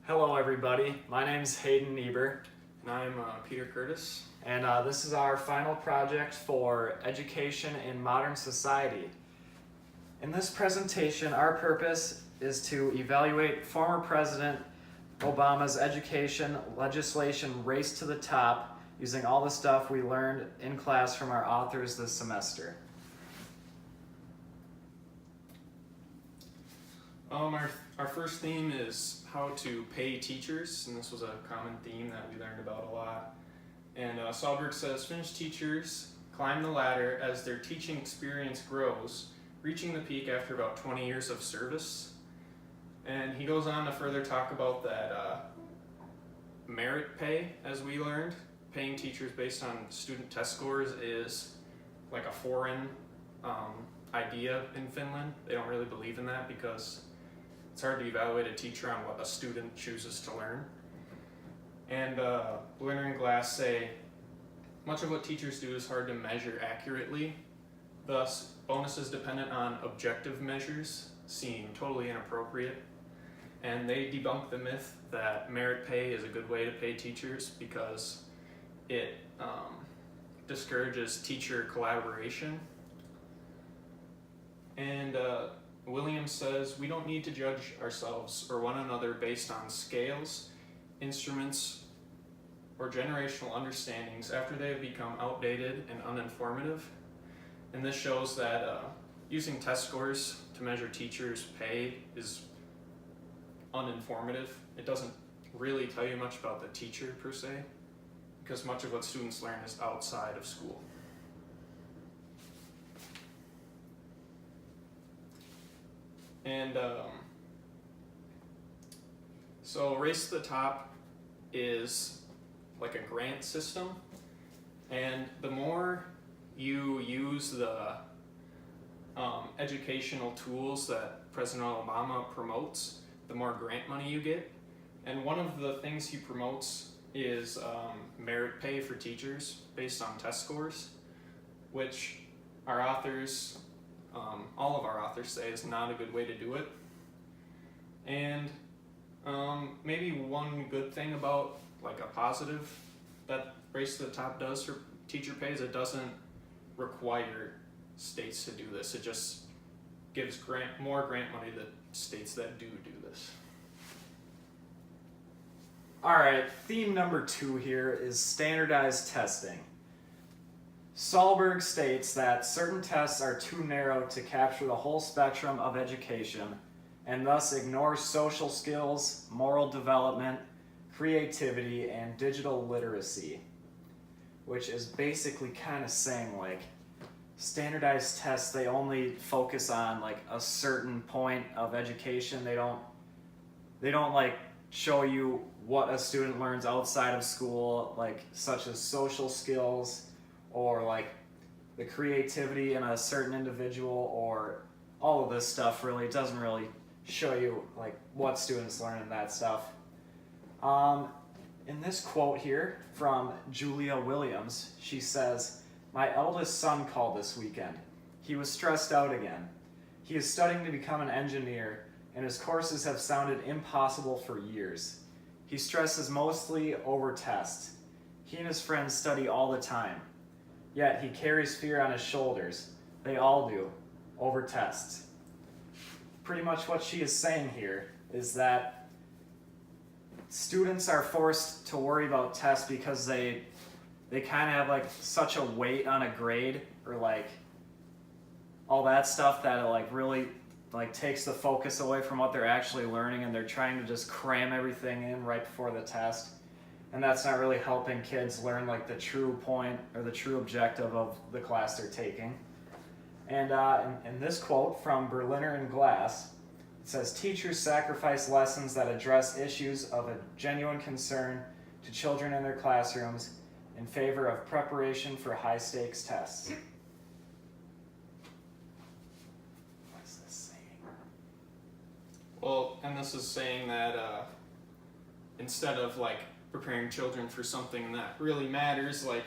Hello everybody, my name's Hayden Niebuhr, And I'm Peter Curtis. and this is our final project for Education in Modern Society. In this presentation, our purpose is to evaluate former President Obama's education legislation Race to the Top using all the stuff we learned in class from our authors this semester. Our first theme is how to pay teachers, and this was a common theme that we learned about a lot. And Sahlberg says, finished teachers climb the ladder as their teaching experience grows, reaching the peak after about 20 years of service. And he goes on to further talk about that merit pay, as we learned. Paying teachers based on student test scores is like a foreign idea in Finland. They don't really believe in that because it's hard to evaluate a teacher on what a student chooses to learn. And Berliner and Glass say, much of what teachers do is hard to measure accurately. Thus, bonuses dependent on objective measures seem totally inappropriate. And they debunk the myth that merit pay is a good way to pay teachers because it discourages teacher collaboration. And Williams says, we don't need to judge ourselves or one another based on scales, instruments, or generational understandings after they have become outdated and uninformative. And this shows that using test scores to measure teachers' pay is uninformative. It doesn't really tell you much about the teacher per se, because much of what students learn is outside of school. And so Race to the Top is like a grant system, and the more you use the educational tools that President Obama promotes, the more grant money you get. And one of the things he promotes is merit pay for teachers based on test scores, which our authors, all of our authors say is not a good way to do it. And maybe one good thing about, like a positive that Race to the Top does for teacher pay is it doesn't require states to do this. It just gives more grant money to states that do this. Alright, theme number 2 here is standardized testing. Sahlberg states that certain tests are too narrow to capture the whole spectrum of education and thus ignore social skills, moral development, creativity, and digital literacy, which is basically kind of saying like standardized tests, they only focus on like a certain point of education. They don't like show you what a student learns outside of school, like such as social skills or like the creativity in a certain individual, or all of this stuff. Really, it doesn't really show you like what students learn and that stuff. In this quote here from Julia Williams, she says, "My eldest son called this weekend. He was stressed out again. He is studying to become an engineer, and his courses have sounded impossible for years. He stresses mostly over tests. He and his friends study all the time. Yet he carries fear on his shoulders. They all do, over tests." Pretty much what she is saying here is that students are forced to worry about tests because they kind of have like such a weight on a grade or like all that stuff that it like really like takes the focus away from what they're actually learning, and they're trying to just cram everything in right before the test. And that's not really helping kids learn like the true point or the true objective of the class they're taking. And in this quote from Berliner and Glass, it says, "Teachers sacrifice lessons that address issues of a genuine concern to children in their classrooms in favor of preparation for high-stakes tests." What is this saying? Well, and this is saying that instead of like preparing children for something that really matters, like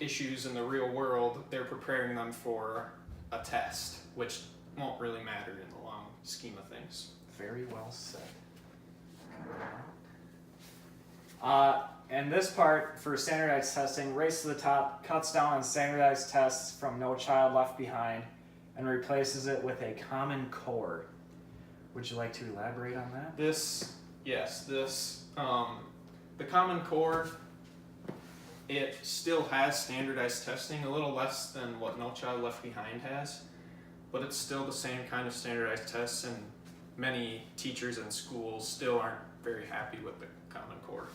issues in the real world, they're preparing them for a test, which won't really matter in the long scheme of things. Very well said. And this part for standardized testing, Race to the Top cuts down on standardized tests from No Child Left Behind and replaces it with a Common Core. Would you like to elaborate on that? The Common Core, it still has standardized testing, a little less than what No Child Left Behind has, but it's still the same kind of standardized tests, and many teachers and schools still aren't very happy with the Common Core.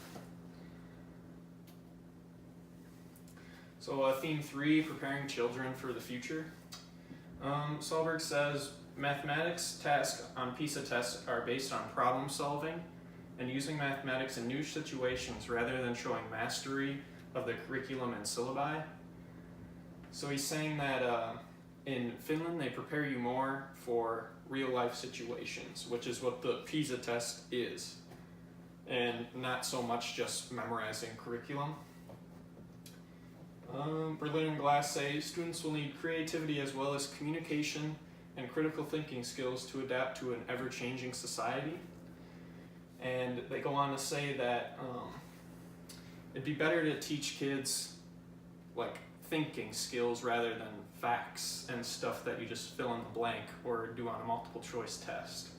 So theme 3, preparing children for the future. Sahlberg says, mathematics tasks on PISA tests are based on problem solving and using mathematics in new situations rather than showing mastery of the curriculum and syllabi. So he's saying that in Finland they prepare you more for real life situations, which is what the PISA test is, and not so much just memorizing curriculum. Berlin and Glass say students will need creativity as well as communication and critical thinking skills to adapt to an ever-changing society. And they go on to say that it'd be better to teach kids like thinking skills rather than facts and stuff that you just fill in the blank or do on a multiple choice test.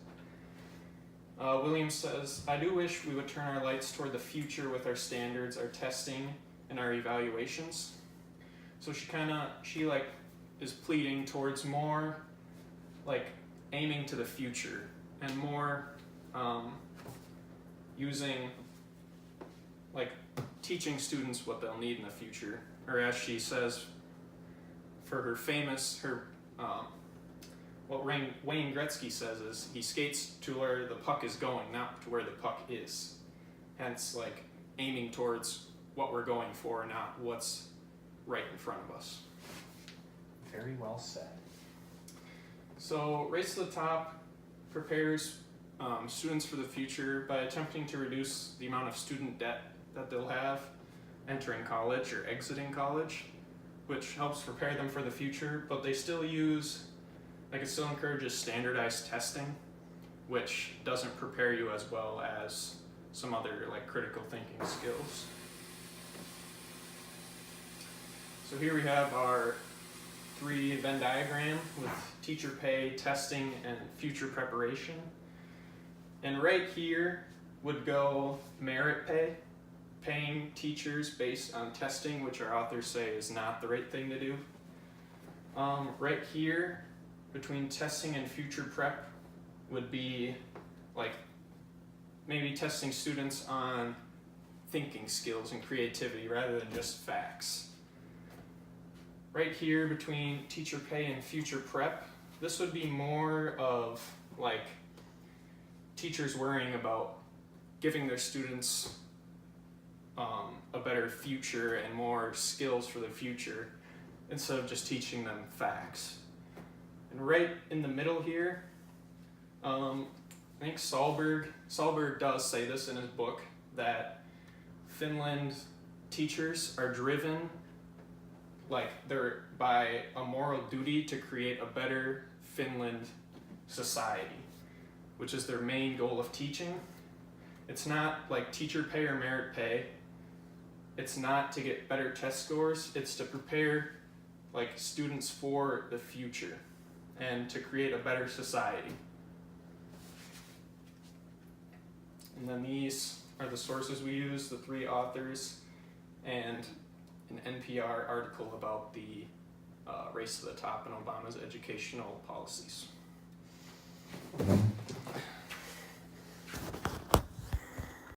Williams says, I do wish we would turn our lights toward the future with our standards, our testing, and our evaluations. So she is pleading towards more like aiming to the future and more using like teaching students what they'll need in the future, or as she says for her famous what Wayne Gretzky says is he skates to where the puck is going, not to where the puck is. Hence like aiming towards what we're going for, not what's right in front of us. Very well said. So Race to the Top prepares students for the future by attempting to reduce the amount of student debt that they'll have entering college or exiting college, which helps prepare them for the future, but they still it still encourages standardized testing, which doesn't prepare you as well as some other like critical thinking skills. So here we have our 3 Venn diagram with teacher pay, testing, and future preparation. And right here would go merit pay, paying teachers based on testing, which our authors say is not the right thing to do. Right here, between testing and future prep, would be like maybe testing students on thinking skills and creativity rather than just facts. Right here between teacher pay and future prep, this would be more of like teachers worrying about giving their students a better future and more skills for the future instead of just teaching them facts. And right in the middle here, I think Sahlberg does say this in his book, that Finland teachers are driven they're by a moral duty to create a better Finland society, which is their main goal of teaching. It's not like teacher pay or merit pay. It's not to get better test scores. It's to prepare like students for the future and to create a better society. And then these are the sources we use, the 3 authors, and an NPR article about the Race to the Top and Obama's educational policies.